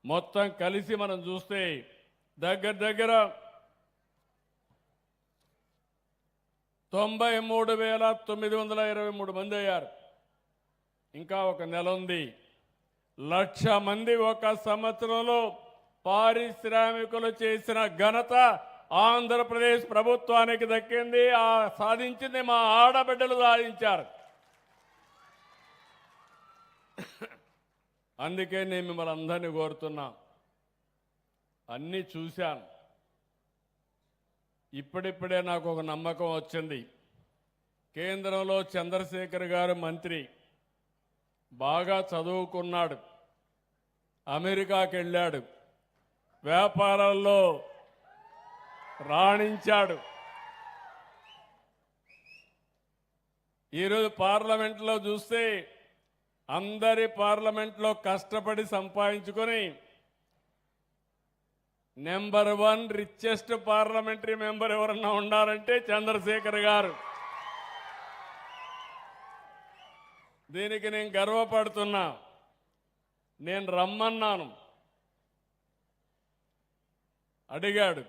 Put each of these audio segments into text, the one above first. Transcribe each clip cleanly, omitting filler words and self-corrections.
మొత్తం కలిసి మనం చూస్తే దగ్గర 93,923 మంది అయ్యారు. ఇంకా ఒక నెల ఉంది. 1,00,000 మంది ఒక సంవత్సరంలో పారిశ్రామికులు చేసిన ఘనత ఆంధ్రప్రదేశ్ ప్రభుత్వానికి దక్కింది. ఆ సాధించింది మా ఆడబిడ్డలు సాధించారు. అందుకే నేను మిమ్మల్ని అందరినీ కోరుతున్నా. అన్నీ చూశాను. ఇప్పుడిప్పుడే నాకు ఒక నమ్మకం వచ్చింది. కేంద్రంలో చంద్రశేఖర్ గారు మంత్రి, బాగా చదువుకున్నాడు, అమెరికాకి వెళ్ళాడు, వ్యాపారాల్లో రాణించాడు. ఈరోజు పార్లమెంట్లో చూస్తే అందరి పార్లమెంట్లో కష్టపడి సంపాదించుకొని నెంబర్ 1 రిచెస్ట్ పార్లమెంటరీ మెంబర్ ఎవరన్నా ఉండాలంటే చంద్రశేఖర్ గారు. దీనికి నేను గర్వపడుతున్నా. నేను రమ్మన్నాను, అడిగాడు,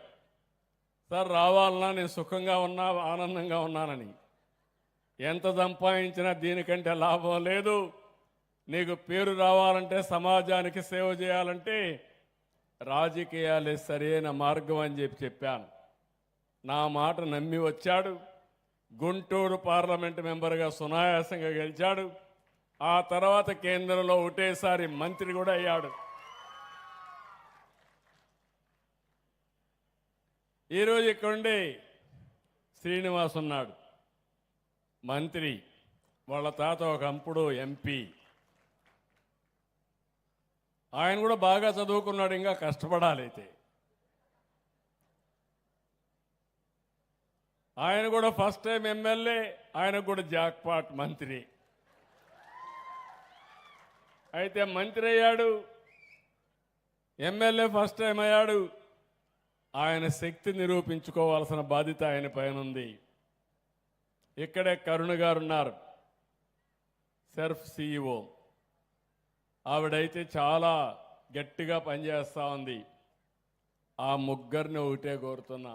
సార్ రావాలన్నా నేను సుఖంగా ఉన్నా, ఆనందంగా ఉన్నానని. ఎంత సంపాదించినా దీనికంటే లాభం లేదు. నీకు పేరు రావాలంటే, సమాజానికి సేవ చేయాలంటే రాజకీయాలే సరైన మార్గం అని చెప్పాను. నా మాట నమ్మి వచ్చాడు. గుంటూరు పార్లమెంట్ మెంబర్గా సునాయాసంగా గెలిచాడు. ఆ తర్వాత కేంద్రంలో ఒకటేసారి మంత్రి కూడా అయ్యాడు. ఈరోజు ఇక్కడుండే శ్రీనివాస్ ఉన్నాడు, మంత్రి. వాళ్ళ తాత ఒకప్పుడు ఎంపీ. ఆయన కూడా బాగా చదువుకున్నాడు, ఇంకా కష్టపడాలి. అయితే ఆయన కూడా ఫస్ట్ టైం ఎమ్మెల్యే, ఆయన కూడా జాక్పాట్ మంత్రి. అయితే మంత్రి అయ్యాడు, ఎమ్మెల్యే ఫస్ట్ టైం అయ్యాడు. ఆయన శక్తి నిరూపించుకోవాల్సిన బాధ్యత ఆయన పైన ఉంది. ఇక్కడే కరుణ గారు ఉన్నారు, సెర్ఫ్ CEO. ఆవిడైతే చాలా గట్టిగా పనిచేస్తూ ఉంది. ఆ ముగ్గురిని ఒకటే కోరుతున్నా.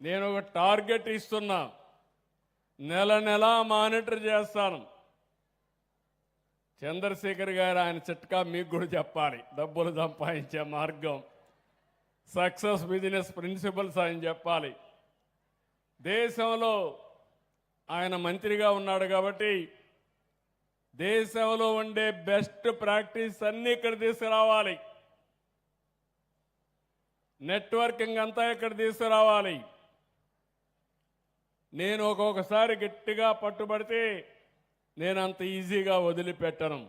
నేను ఒక టార్గెట్ ఇస్తున్నా, నెల మానిటర్ చేస్తాను. చంద్రశేఖర్ గారు ఆయన చిట్కా మీకు కూడా చెప్పాలి. డబ్బులు సంపాదించే మార్గం, సక్సెస్ బిజినెస్ ప్రిన్సిపల్స్ ఆయన చెప్పాలి. దేశంలో ఆయన మంత్రిగా ఉన్నాడు కాబట్టి దేశంలో ఉండే బెస్ట్ ప్రాక్టీస్ అన్నీ ఇక్కడ తీసుకురావాలి. నెట్వర్కింగ్ అంతా ఇక్కడ తీసుకురావాలి. నేను ఒక్కొక్కసారి గట్టిగా పట్టుబడితే నేను అంత ఈజీగా వదిలిపెట్టను.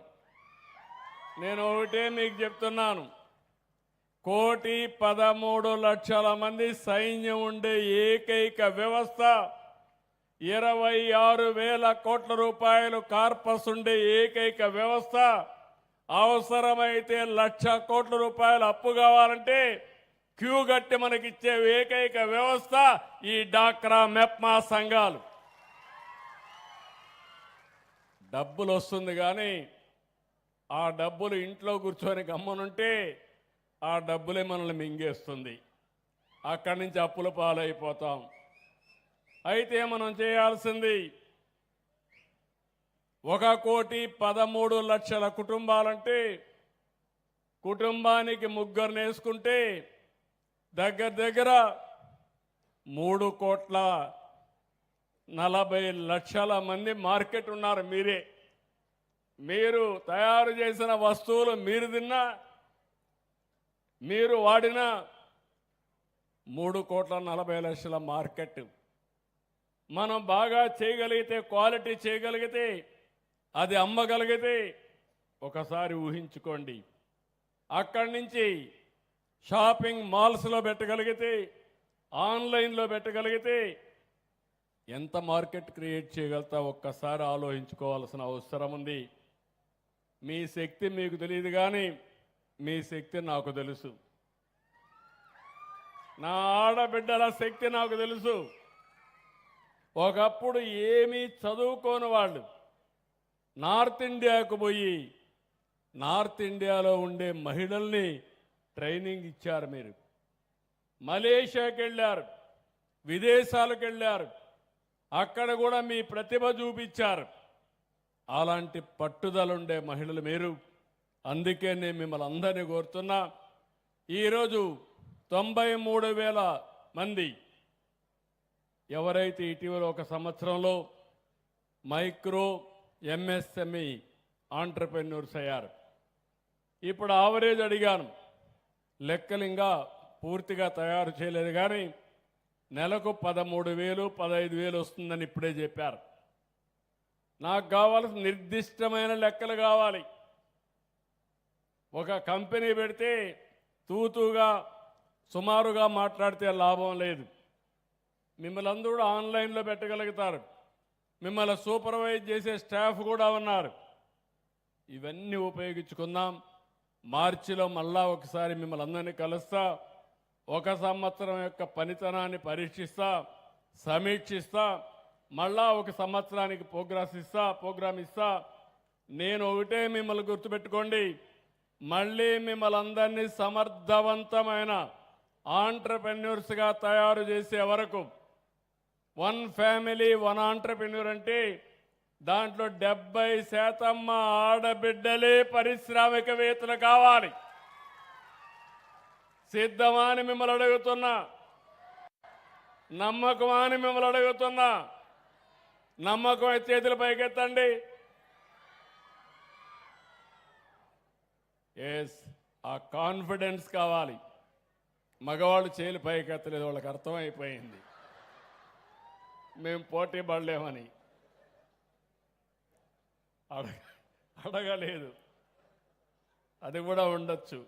నేను ఒకటే మీకు చెప్తున్నాను, 1,13,00,000 మంది సైన్యం ఉండే ఏకైక వ్యవస్థ, 26,000 కోట్ల రూపాయలు కార్పస్ ఉండే ఏకైక వ్యవస్థ, అవసరమైతే 1,00,000 కోట్ల రూపాయలు అప్పు కావాలంటే క్యూ గట్టి మనకిచ్చే ఏకైక వ్యవస్థ ఈ డాక్రా మెప్మా సంఘాలు. డబ్బులు వస్తుంది కానీ ఆ డబ్బులు ఇంట్లో కూర్చొని గమ్మనుంటే ఆ డబ్బులే మనల్ని మింగేస్తుంది. అక్కడి నుంచి అప్పుల పాలైపోతాం. అయితే మనం చేయాల్సింది 1,13,00,000 కుటుంబాలంటే కుటుంబానికి ముగ్గురు వేసుకుంటే దగ్గర 3,40,00,000 మంది మార్కెట్ ఉన్నారు. మీరు తయారు చేసిన వస్తువులు మీరు తిన్నా, మీరు వాడిన 3,40,00,000 మార్కెట్. మనం బాగా చేయగలిగితే, క్వాలిటీ చేయగలిగితే, అది అమ్మగలిగితే ఒకసారి ఊహించుకోండి. అక్కడి నుంచి షాపింగ్ మాల్స్లో పెట్టగలిగితే, ఆన్లైన్లో పెట్టగలిగితే ఎంత మార్కెట్ క్రియేట్ చేయగలుగుతా ఒక్కసారి ఆలోచించుకోవాల్సిన అవసరం ఉంది. మీ శక్తి మీకు తెలియదు కానీ మీ శక్తి నాకు తెలుసు. నా ఆడబిడ్డల శక్తి నాకు తెలుసు. ఒకప్పుడు ఏమీ చదువుకోని వాళ్ళు నార్త్ ఇండియాకు పోయి నార్త్ ఇండియాలో ఉండే మహిళల్ని ట్రైనింగ్ ఇచ్చారు మీరు. మలేషియాకి వెళ్ళారు, విదేశాలకు వెళ్ళారు, అక్కడ కూడా మీ ప్రతిభ చూపించారు. అలాంటి పట్టుదల ఉండే మహిళలు మీరు. అందుకే నేను మిమ్మల్ని అందరినీ కోరుతున్నా, ఈరోజు 93,000 మంది ఎవరైతే ఇటీవల ఒక సంవత్సరంలో మైక్రో ఎంఎస్ఎంఈ ఆంటర్ప్రెన్యూర్స్ అయ్యారు. ఇప్పుడు ఆవరేజ్ అడిగాను, లెక్కలు ఇంకా పూర్తిగా తయారు చేయలేదు, కానీ నెలకు 13,000 15,000 వస్తుందని ఇప్పుడే చెప్పారు. నాకు కావాల్సిన నిర్దిష్టమైన లెక్కలు కావాలి. ఒక కంపెనీ పెడితే తూతుగా సుమారుగా మాట్లాడితే లాభం లేదు. మిమ్మల్ని అందరూ కూడా ఆన్లైన్లో పెట్టగలుగుతారు, మిమ్మల్ని సూపర్వైజ్ చేసే స్టాఫ్ కూడా ఉన్నారు. ఇవన్నీ ఉపయోగించుకుందాం. మార్చిలో మళ్ళా ఒకసారి మిమ్మల్ని అందరినీ కలుస్తా, ఒక సంవత్సరం యొక్క పనితనాన్ని పరీక్షిస్తా, సమీక్షిస్తా, మళ్ళా ఒక సంవత్సరానికి ప్రోగ్రామ్ ఇస్తా. నేను ఒకటే మిమ్మల్ని గుర్తుపెట్టుకోండి, మళ్ళీ మిమ్మల్ని అందరినీ సమర్థవంతమైన ఆంటర్ప్రెన్యూర్స్గా తయారు చేసే వరకు, 1 ఫ్యామిలీ 1 ఆంటర్ప్రెన్యూర్ అంటే దాంట్లో 70% మా ఆడబిడ్డలే పారిశ్రామికవేత్తలు కావాలి. సిద్ధమా అని మిమ్మల్ని అడుగుతున్నా, నమ్మకమా అని మిమ్మల్ని అడుగుతున్నా. నమ్మకం చేతుల పైకెత్తండి. ఆ కాన్ఫిడెన్స్ కావాలి. మగవాళ్ళు చేతులు పైకెత్తలేదు, వాళ్ళకి అర్థమైపోయింది మేము పోటీ పడలేమని. అడగలేదు, అది కూడా ఉండొచ్చు.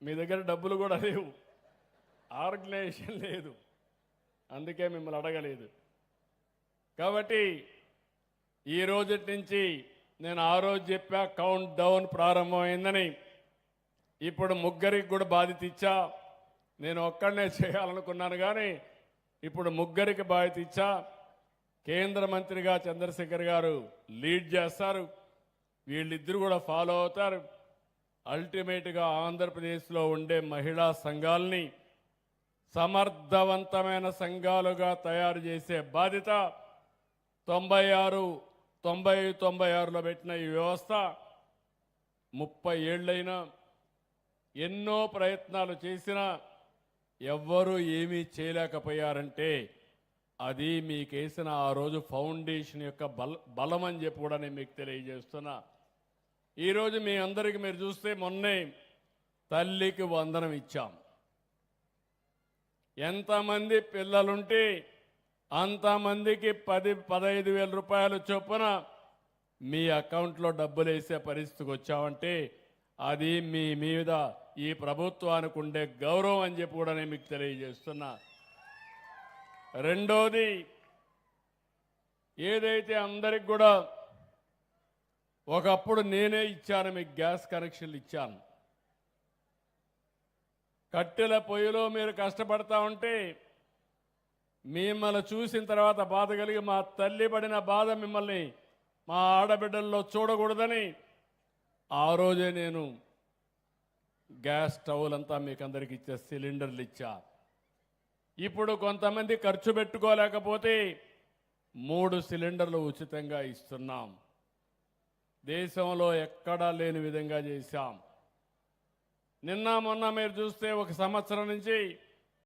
మీ దగ్గర డబ్బులు కూడా లేవు, ఆర్గనైజేషన్ లేదు, అందుకే మిమ్మల్ని అడగలేదు. కాబట్టి ఈ రోజు నుంచి నేను ఆ రోజు చెప్పా కౌంట్ డౌన్ ప్రారంభమైందని. ఇప్పుడు ముగ్గురికి కూడా బాధ్యత ఇచ్చా. నేను ఒక్కడనే చేయాలనుకున్నాను, కానీ ఇప్పుడు ముగ్గురికి బాధ్యత ఇచ్చా. కేంద్ర మంత్రిగా చంద్రశేఖర్ గారు లీడ్ చేస్తారు, వీళ్ళిద్దరూ కూడా ఫాలో అవుతారు. అల్టిమేట్గా ఆంధ్రప్రదేశ్లో ఉండే మహిళా సంఘాలని సమర్థవంతమైన సంఘాలుగా తయారు చేసే బాధ్యత 96లో పెట్టిన ఈ వ్యవస్థ 30 ఏళ్ళైనా ఎన్నో ప్రయత్నాలు చేసినా ఎవ్వరూ ఏమీ చేయలేకపోయారంటే అది మీకేసిన ఆ రోజు ఫౌండేషన్ యొక్క బలం అని చెప్పి కూడా నేను మీకు తెలియజేస్తున్నా. ఈరోజు మీ అందరికీ మీరు చూస్తే మొన్నే తల్లికి వందనం ఇచ్చాం. ఎంతమంది పిల్లలుంటే అంతమందికి 10-15 రూపాయలు చొప్పున మీ అకౌంట్లో డబ్బులు వేసే పరిస్థితికి వచ్చామంటే అది మీ మీద ఈ ప్రభుత్వానికి ఉండే గౌరవం అని చెప్పి కూడా నేను మీకు తెలియజేస్తున్నా. రెండోది, ఏదైతే అందరికి కూడా ఒకప్పుడు నేనే ఇచ్చాను, మీకు గ్యాస్ కనెక్షన్లు ఇచ్చాను. కట్టెల పొయ్యిలో మీరు కష్టపడతా ఉంటే మిమ్మల్ని చూసిన తర్వాత బాధ కలిగి మా తల్లి పడిన బాధ మిమ్మల్ని మా ఆడబిడ్డల్లో చూడకూడదని ఆ రోజే నేను గ్యాస్ స్టవ్లంతా మీకు అందరికి ఇచ్చే సిలిండర్లు ఇచ్చా. ఇప్పుడు కొంతమంది ఖర్చు పెట్టుకోలేకపోతే 3 సిలిండర్లు ఉచితంగా ఇస్తున్నాం. దేశంలో ఎక్కడా లేని విధంగా చేశాం. నిన్న మొన్న మీరు చూస్తే ఒక సంవత్సరం నుంచి